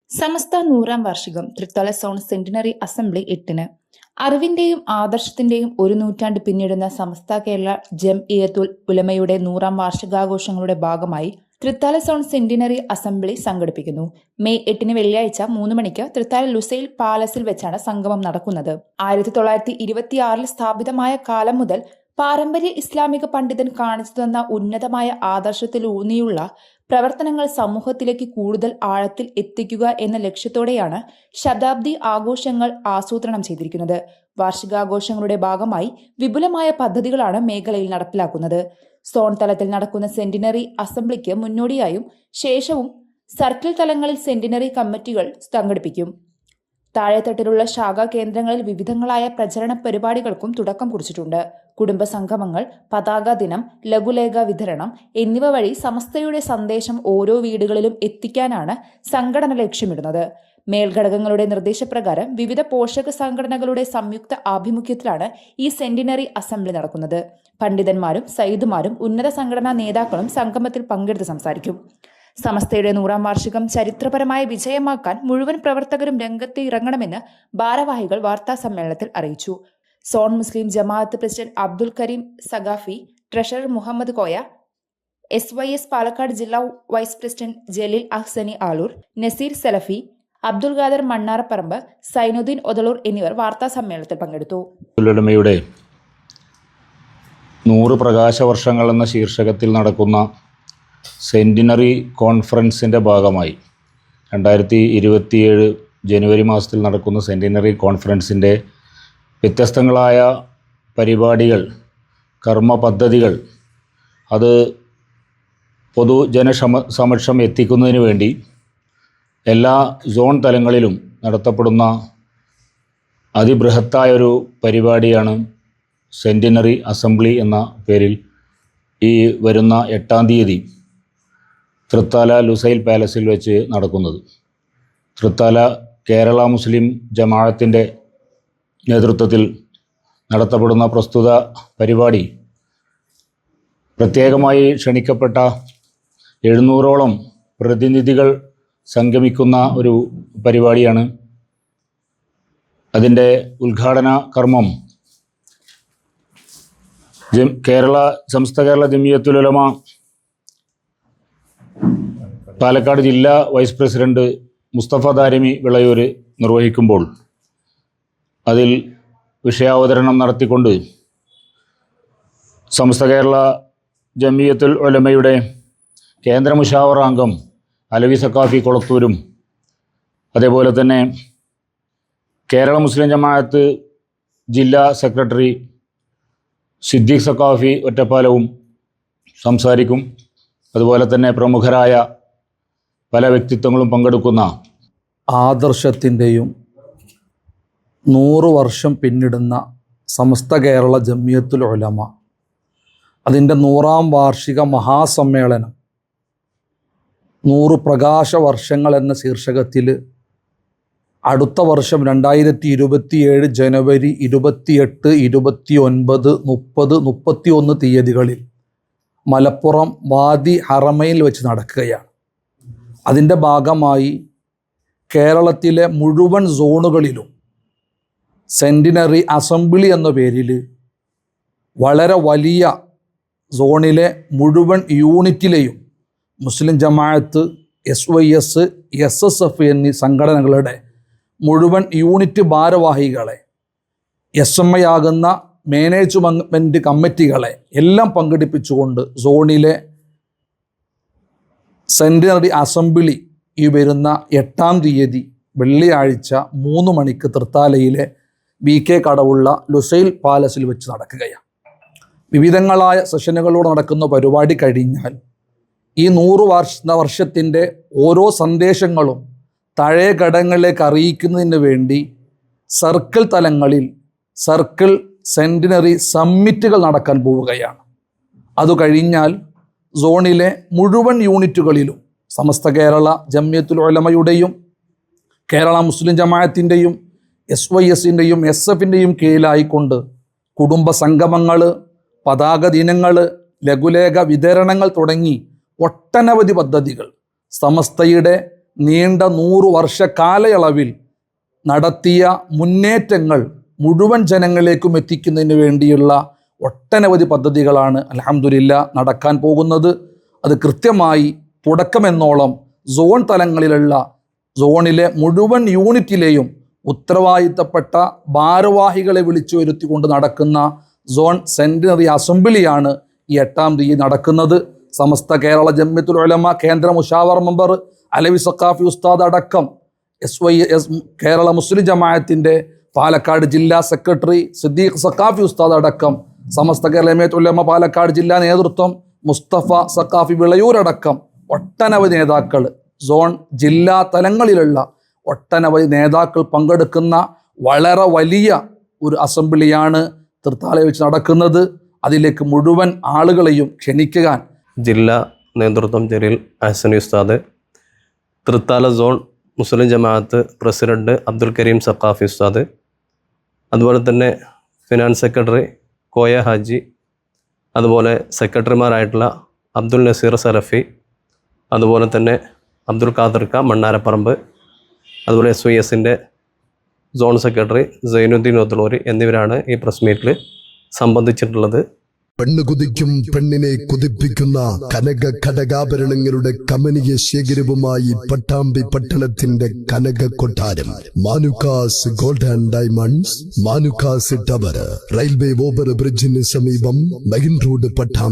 സമസ്ത 100-ാം വാർഷികം Thrithala zone centenary assembly 8-ന്. അറിവിന്റെയും ആദർശത്തിന്റെയും ഒരു നൂറ്റാണ്ട് പിന്നിടുന്ന സമസ്ത കേരള ജംഇയ്യത്തുൽ ഉലമയുടെ 100-ാം വാർഷികാഘോഷങ്ങളുടെ ഭാഗമായി തൃത്താല സോൺ സെന്റിനറി അസംബ്ലി സംഘടിപ്പിക്കുന്നു. മെയ് 8-ന് വെള്ളിയാഴ്ച 3 മണിക്ക് തൃത്താല ലുസൈൽ പാലസിൽ വെച്ചാണ് സംഗമം നടക്കുന്നത്. 1926-ൽ സ്ഥാപിതമായ കാലം മുതൽ പാരമ്പര്യ ഇസ്ലാമിക പണ്ഡിതൻ കാണിച്ചു തന്ന ഉന്നതമായ ആദർശത്തിലൂന്നിയുള്ള പ്രവർത്തനങ്ങൾ സമൂഹത്തിലേക്ക് കൂടുതൽ ആഴത്തിൽ എത്തിക്കുക എന്ന ലക്ഷ്യത്തോടെയാണ് ശതാബ്ദി ആഘോഷങ്ങൾ ആസൂത്രണം ചെയ്തിരിക്കുന്നത്. വാർഷികാഘോഷങ്ങളുടെ ഭാഗമായി വിപുലമായ പദ്ധതികളാണ് മേഖലയിൽ നടപ്പിലാക്കുന്നത്. സോൺ തലത്തിൽ നടക്കുന്ന സെന്റിനറി അസംബ്ലിക്ക് മുന്നോടിയായും ശേഷവും സർക്കിൾ തലങ്ങളിൽ സെന്റിനറി കമ്മിറ്റികൾ സംഘടിപ്പിക്കും. താഴെത്തട്ടിലുള്ള ശാഖാ കേന്ദ്രങ്ങളിൽ വിവിധങ്ങളായ പ്രചരണ പരിപാടികൾക്കും തുടക്കം കുറിച്ചിട്ടുണ്ട്. കുടുംബ സംഗമങ്ങൾ, പതാക ദിനം, ലഘുലേഖ വിതരണം എന്നിവ വഴി സമസ്തയുടെ സന്ദേശം ഓരോ വീടുകളിലും എത്തിക്കാനാണ് സംഘടന ലക്ഷ്യമിടുന്നത്. മേൽഘടകങ്ങളുടെ നിർദ്ദേശപ്രകാരം വിവിധ പോഷക സംഘടനകളുടെ സംയുക്ത ആഭിമുഖ്യത്തിലാണ് ഈ സെന്റിനറി അസംബ്ലി നടക്കുന്നത്. പണ്ഡിതന്മാരും സയ്യിദുമാരും ഉന്നത സംഘടനാ നേതാക്കളും സംഗമത്തിൽ പങ്കെടുത്ത് സംസാരിക്കും. സമസ്തയുടെ 100-ാം വാർഷികം ചരിത്രപരമായ വിജയമാക്കാൻ മുഴുവൻ പ്രവർത്തകരും രംഗത്ത് ഇറങ്ങണമെന്ന് ഭാരവാഹികൾ വാർത്താ സമ്മേളനത്തിൽ അറിയിച്ചു. Zone Muslim Jamaat president Abdul Karim Saqafi, treasurer Muhammad Koya, SYS Palakkad ജില്ലാ വൈസ് പ്രസിഡന്റ് ജലീൽ അഹ്സനി ആലൂർ, നസീർ സലഫി, അബ്ദുൽ ഖാദർ മണ്ണാറപ്പറമ്പ്, സൈനുദ്ദീൻ ഒതളൂർ എന്നിവർ വാർത്താ സമ്മേളനത്തിൽ പങ്കെടുത്തു. 100 പ്രകാശവർഷങ്ങൾ എന്ന ശീർഷകത്തിൽ നടക്കുന്ന സെന്റിനറി കോൺഫറൻസിൻ്റെ ഭാഗമായി 2027 ജനുവരി മാസത്തിൽ നടക്കുന്ന സെന്റിനറി കോൺഫറൻസിൻ്റെ വ്യത്യസ്തങ്ങളായ പരിപാടികൾ, കർമ്മ പദ്ധതികൾ അത് പൊതുജനസമക്ഷം എത്തിക്കുന്നതിന് വേണ്ടി എല്ലാ സോൺ തലങ്ങളിലും നടത്തപ്പെടുന്ന അതിബൃഹത്തായൊരു പരിപാടിയാണ് സെന്റിനറി അസംബ്ലി എന്ന പേരിൽ ഈ വരുന്ന 8-ാം തീയതി തൃത്താല ലുസൈൽ പാലസിൽ വെച്ച് നടക്കുന്നത്. തൃത്താല കേരള മുസ്ലിം ജമാഅത്തിൻ്റെ നേതൃത്വത്തിൽ നടത്തപ്പെടുന്ന പ്രസ്തുത പരിപാടി പ്രത്യേകമായി ക്ഷണിക്കപ്പെട്ട 700ഓളം പ്രതിനിധികൾ സംഗമിക്കുന്ന ഒരു പരിപാടിയാണ്. അതിൻ്റെ ഉദ്ഘാടന കർമ്മം സമസ്ത കേരള ജംഇയ്യത്തുൽ ഉലമ പാലക്കാട് ജില്ലാ വൈസ് പ്രസിഡന്റ് മുസ്തഫ ദാരിമി വിളയൂർ നിർവഹിക്കുമ്പോൾ അതിൽ വിഷയാവതരണം നടത്തിക്കൊണ്ട് സമസ്ത കേരള ജംഇയ്യത്തുൽ ഉലമയുടെ കേന്ദ്ര മുശാവറ അംഗം അലവി സഖാഫി കൊളത്തൂരും, അതേപോലെ തന്നെ കേരള മുസ്ലിം ജമാഅത്ത് ജില്ലാ സെക്രട്ടറി സിദ്ദീഖ് സഖാഫി ഒറ്റപ്പാലവും സംസാരിക്കും. അതുപോലെ തന്നെ പ്രമുഖരായ പല വ്യക്തിത്വങ്ങളും പങ്കെടുക്കുന്ന ആദർശത്തിൻ്റെയും 100 വർഷം പിന്നിടുന്ന സമസ്ത കേരള ജംഇയ്യത്തുൽ ഉലമ അതിൻ്റെ 100-ാം വാർഷിക മഹാസമ്മേളനം 100 പ്രകാശ വർഷങ്ങൾ എന്ന ശീർഷകത്തിൽ അടുത്ത വർഷം 2027 ജനുവരി 28, 29, 30, 31 തീയതികളിൽ മലപ്പുറം വാദി ഹറമയിൽ വെച്ച് നടക്കുകയാണ്. അതിൻ്റെ ഭാഗമായി കേരളത്തിലെ മുഴുവൻ സോണുകളിലും സെന്റിനറി അസംബ്ലി എന്ന പേരിൽ വളരെ വലിയ സോണിലെ മുഴുവൻ യൂണിറ്റിലെയും മുസ്ലിം ജമാഅത്ത്, SYS, SSF എന്നീ സംഘടനകളുടെ മുഴുവൻ യൂണിറ്റ് ഭാരവാഹികളെ, SMI ആകുന്ന മാനേജ്മെൻറ്റ് കമ്മിറ്റികളെ എല്ലാം പങ്കെടുപ്പിച്ചുകൊണ്ട് സോണിലെ സെന്റിനറി അസംബ്ലി ഈ വരുന്ന 8-ാം തീയതി വെള്ളിയാഴ്ച 3 മണിക്ക് തൃത്താലയിലെ BK കടവുള്ള ലുസൈൽ പാലസിൽ വെച്ച് നടക്കുകയാണ്. വിവിധങ്ങളായ സെഷനുകളോട് നടക്കുന്ന പരിപാടി കഴിഞ്ഞാൽ ഈ 100 വർഷത്തിൻ്റെ ഓരോ സന്ദേശങ്ങളും താഴെ ഘടകങ്ങളിലേക്ക് അറിയിക്കുന്നതിന് വേണ്ടി സർക്കിൾ തലങ്ങളിൽ സർക്കിൾ സെന്റിനറി സമ്മിറ്റുകൾ നടക്കാൻ പോവുകയാണ്. അത് കഴിഞ്ഞാൽ സോണിലെ മുഴുവൻ യൂണിറ്റുകളിലും സമസ്ത കേരള ജംഇയ്യത്തുൽ ഉലമയുടെയും കേരള മുസ്ലിം ജമാഅത്തിൻ്റെയും SYSൻ്റെയും SFൻ്റെയും കീഴിലായിക്കൊണ്ട് കുടുംബ സംഗമങ്ങൾ, പതാക ദിനങ്ങൾ, ലഘുലേഖ വിതരണങ്ങൾ തുടങ്ങി ഒട്ടനവധി പദ്ധതികൾ സമസ്തയുടെ നീണ്ട 100 വർഷ കാലയളവിൽ നടത്തിയ മുന്നേറ്റങ്ങൾ മുഴുവൻ ജനങ്ങളിലേക്കും എത്തിക്കുന്നതിന് വേണ്ടിയുള്ള ഒട്ടനവധി പദ്ധതികളാണ് അൽഹംദുലില്ലാ നടക്കാൻ പോകുന്നത്. അത് കൃത്യമായി തുടക്കമെന്നോളം സോൺ തലങ്ങളിലുള്ള സോണിലെ മുഴുവൻ യൂണിറ്റിലെയും ഉത്തരവാദിത്തപ്പെട്ട ഭാരവാഹികളെ വിളിച്ചു വരുത്തിക്കൊണ്ട് നടക്കുന്ന സോൺ സെന്റിനറി അസംബ്ലിയാണ് ഈ 8-ാം തീയതി നടക്കുന്നത്. സമസ്ത കേരള ജംഇയ്യത്തുൽ ഉലമ കേന്ദ്ര മുശാവറ മെമ്പർ അലവി സഖാഫി ഉസ്താദ് അടക്കം SYS കേരള മുസ്ലിം ജമാഅത്തിൻ്റെ പാലക്കാട് ജില്ലാ സെക്രട്ടറി സിദ്ദീഖ് സഖാഫി ഉസ്താദ് അടക്കം സമസ്ത കേരള ജംഇയ്യത്തുൽ ഉലമ പാലക്കാട് ജില്ലാ നേതൃത്വം മുസ്തഫ സഖാഫി വിളയൂരടക്കം ഒട്ടനവധി നേതാക്കൾ, സോൺ ജില്ലാ തലങ്ങളിലുള്ള ഒട്ടനവധി നേതാക്കൾ പങ്കെടുക്കുന്ന വളരെ വലിയ ഒരു അസംബ്ലിയാണ് തൃത്താലയിൽ വെച്ച് നടക്കുന്നത്. അതിലേക്ക് മുഴുവൻ ആളുകളെയും ക്ഷണിക്കാൻ ജില്ലാ നേതൃത്വം ജലീൽ അഹ്സനി ഉസ്താദ്, തൃത്താല സോൺ മുസ്ലിം ജമാഅത്ത് പ്രസിഡന്റ് അബ്ദുൽ കരീം സഖാഫി ഉസ്താദ്, അതുപോലെ തന്നെ ഫിനാൻസ് സെക്രട്ടറി കോയ ഹാജി, അതുപോലെ സെക്രട്ടറിമാരായിട്ടുള്ള അബ്ദുൽ നസീർ സലഫി, അതുപോലെ തന്നെ അബ്ദുൽ ഖാദിർക്ക മണ്ണാരപ്പറമ്പ്, അതുപോലെ SYSൻ്റെ സോൺ സെക്രട്ടറി സൈനുദ്ദീൻ ഒത്തുളൂരി എന്നിവരാണ് ഈ പ്രസ് മീറ്റിൽ സംബന്ധിച്ചിട്ടുള്ളത്. പെണ്ണ് കുതിക്കും പെണ്ണിനെ കുതിപ്പിക്കുന്ന കനക ഘടകാഭരണങ്ങളുടെ കമനീയ ശേഖരവുമായി പട്ടാമ്പി പട്ടണത്തിന്റെ കനക കൊട്ടാരം Manukkas gold and diamonds, Manukkas tower, railway over ബ്രിഡ്ജിന് സമീപം മെയിൻ റോഡ് പട്ടാമ്പി.